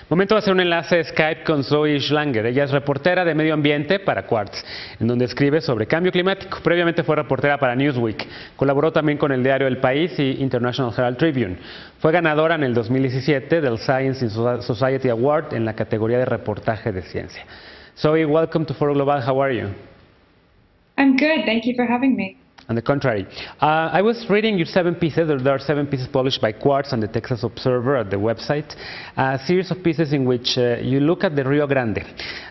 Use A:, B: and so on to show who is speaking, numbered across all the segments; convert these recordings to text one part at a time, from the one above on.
A: Momento de hacer un enlace de Skype con Zoë Schlanger. Ella es reportera de Medio Ambiente para Quartz, en donde escribe sobre cambio climático. Previamente fue reportera para Newsweek. Colaboró también con el diario El País y International Herald Tribune. Fue ganadora en el 2017 del Science in Society Award en la categoría de reportaje de ciencia. Zoë, welcome to Foro Global. How are you?
B: I'm good. Thank you for having me.
A: On the contrary, I was reading your 7 pieces. There are 7 pieces published by Quartz and the Texas Observer at the website. A series of pieces in which you look at the Rio Grande,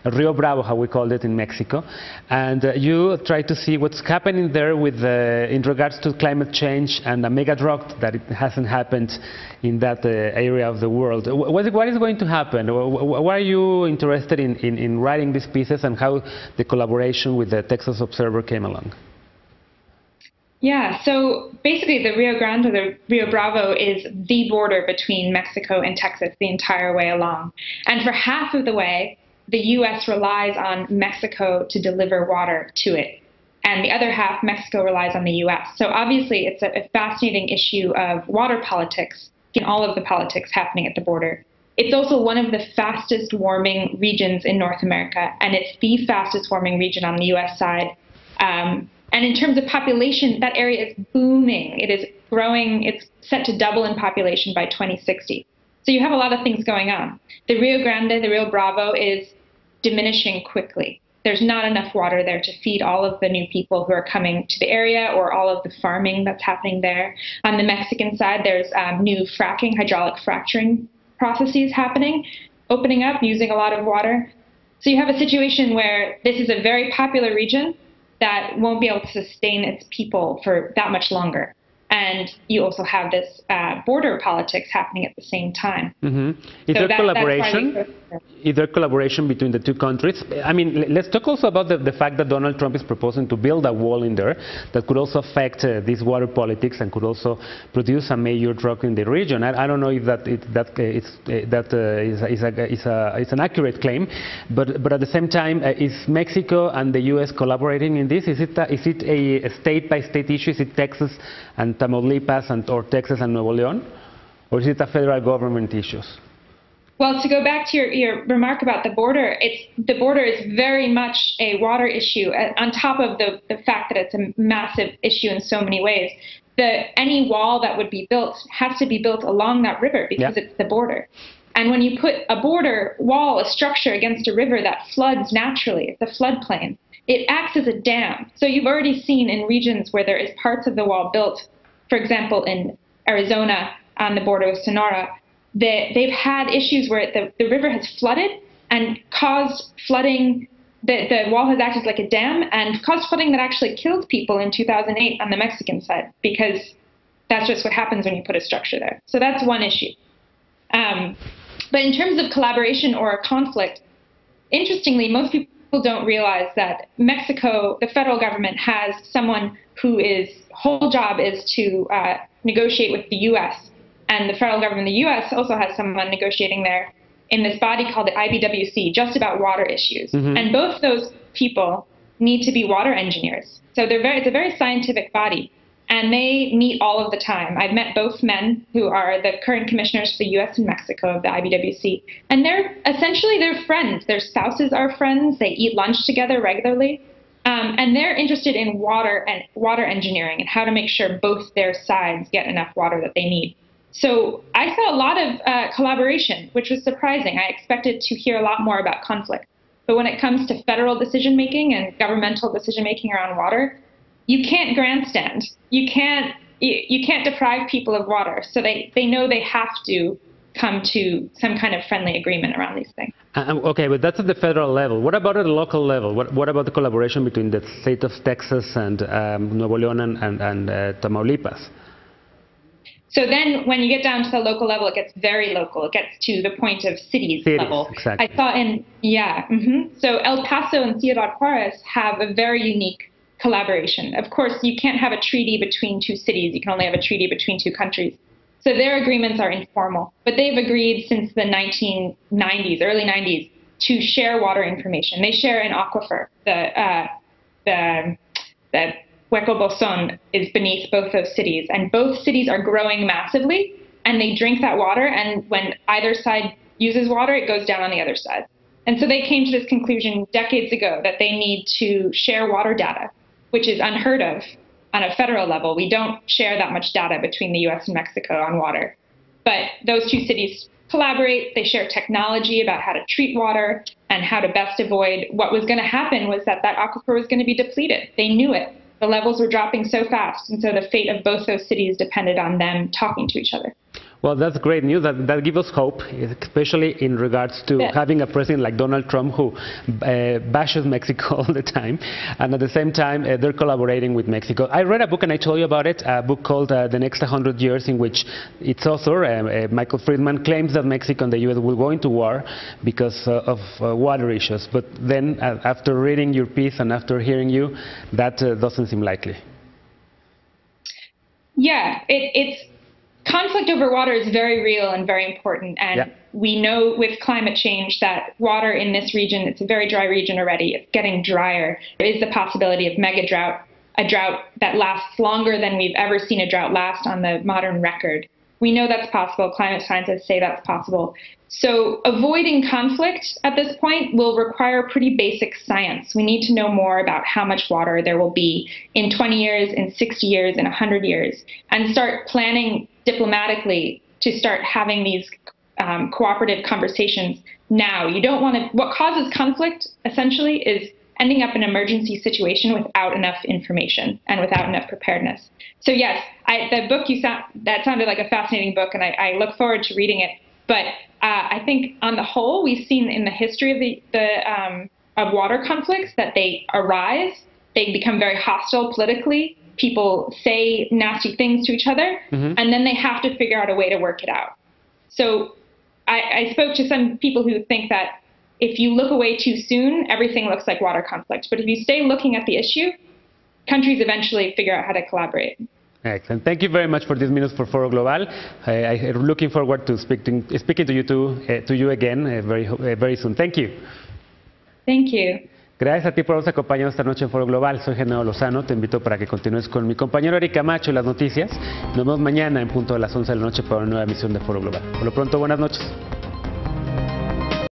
A: Rio Bravo, how we call it in Mexico, and you try to see what's happening there with in regards to climate change and a mega drought that it hasn't happened in that area of the world. What is going to happen? Why are you interested in writing these pieces, and how the collaboration with the Texas Observer came along?
B: Yeah, so basically the Rio Grande, or the Rio Bravo, is the border between Mexico and Texas the entire way along. And for half of the way, the U.S. relies on Mexico to deliver water to it. And the other half, Mexico relies on the U.S. So obviously it's a fascinating issue of water politics in all of the politics happening at the border. It's also one of the fastest warming regions in North America, and it's the fastest warming region on the U.S. side. And in terms of population, that area is booming. It is growing. It's set to double in population by 2060. So you have a lot of things going on. The Rio Grande, the Rio Bravo, is diminishing quickly. There's not enough water there to feed all of the new people who are coming to the area or all of the farming that's happening there. On the Mexican side, there's new fracking, hydraulic fracturing processes happening, opening up, using a lot of water. So you have a situation where this is a very popular region that won't be able to sustain its people for that much longer. And you also have this border politics happening at the same time.
A: Mm-hmm. Is there collaboration between the two countries? I mean, let's talk also about the fact that Donald Trump is proposing to build a wall in there that could also affect this water politics and could also produce a major drought in the region. I don't know if it's an accurate claim, but at the same time, is Mexico and the U.S. collaborating in this? Is it a state-by-state issue? Is it Texas and Tamaulipas or Texas and Nuevo León? Or is it a federal government issues?
B: Well, to go back to your remark about the border, the border is very much a water issue, on top of the fact that it's a massive issue in so many ways. Any wall that would be built has to be built along that river because it's the border. And when you put a border wall, a structure against a river that floods naturally, it's a floodplain, it acts as a dam. So you've already seen in regions where there is parts of the wall built, for example, in Arizona on the border with Sonora, they've had issues where the river has flooded and caused flooding. The wall has acted like a dam and caused flooding that actually killed people in 2008 on the Mexican side, because that's just what happens when you put a structure there. So that's one issue. But in terms of collaboration or a conflict, interestingly, most people don't realize that Mexico, the federal government, has someone whose whole job is to negotiate with the U.S. And the federal government in the U.S. also has someone negotiating there in this body called the IBWC, just about water issues. Mm-hmm. And both those people need to be water engineers. So it's a very scientific body, and they meet all of the time. I've met both men who are the current commissioners for the U.S. and Mexico of the IBWC, and they're friends. Their spouses are friends. They eat lunch together regularly. And they're interested in water and water engineering and how to make sure both their sides get enough water that they need. So I saw a lot of collaboration, which was surprising. I expected to hear a lot more about conflict. But when it comes to federal decision-making and governmental decision-making around water, you can't grandstand. You can't deprive people of water. So they know they have to come to some kind of friendly agreement around these things.
A: Okay, but that's at the federal level. What about at the local level? What about the collaboration between the state of Texas and Nuevo León and Tamaulipas?
B: So then when you get down to the local level, it gets very local. It gets to the point of cities level.
A: Exactly.
B: I saw So El Paso and Ciudad Juarez have a very unique collaboration. Of course, you can't have a treaty between two cities. You can only have a treaty between two countries. So their agreements are informal. But they've agreed since the 1990s, early 90s, to share water information. They share an aquifer. The Hueco Bolson is beneath both those cities, and both cities are growing massively, and they drink that water, and when either side uses water, it goes down on the other side. And so they came to this conclusion decades ago that they need to share water data, which is unheard of on a federal level. We don't share that much data between the US and Mexico on water. But those two cities collaborate, they share technology about how to treat water and how to best avoid. What was going to happen was that aquifer was going to be depleted. They knew it. The levels were dropping so fast, and so the fate of both those cities depended on them talking to each other.
A: Well, that's great news. That gives us hope, especially in regards to having a president like Donald Trump who bashes Mexico all the time, and at the same time they're collaborating with Mexico. I read a book, and I told you about it, a book called The Next 100 Years, in which its author, Michael Friedman, claims that Mexico and the U.S. will go into war because of water issues. But then, after reading your piece and after hearing you, that doesn't seem likely.
B: Yeah, it's conflict over water is very real and very important, and we know with climate change that water in this region, it's a very dry region already, it's getting drier. There is the possibility of mega drought, a drought that lasts longer than we've ever seen a drought last on the modern record. We know that's possible. Climate scientists say that's possible. So avoiding conflict at this point will require pretty basic science. We need to know more about how much water there will be in 20 years, in 60 years, in 100 years, and start planning diplomatically to start having these cooperative conversations now. You don't want to, what causes conflict essentially is ending up in an emergency situation without enough information and without enough preparedness. So yes, the book that sounded like a fascinating book, and I look forward to reading it. But I think on the whole, we've seen in the history of water conflicts that they arise, they become very hostile politically. People say nasty things to each other, and then they have to figure out a way to work it out. So I spoke to some people who think that if you look away too soon, everything looks like water conflict. But if you stay looking at the issue, countries eventually figure out how to collaborate.
A: Excellent. Thank you very much for these minutes for Foro Global. I'm looking forward to speaking to you again very soon. Thank you.
B: Thank you.
A: Gracias a ti por habernos acompañado esta noche en Foro Global. Soy Genaro Lozano. Te invito para que continúes con mi compañero Eric Camacho en las noticias. Nos vemos mañana en punto de las 11 de la noche para una nueva emisión de Foro Global. Por lo pronto, buenas noches.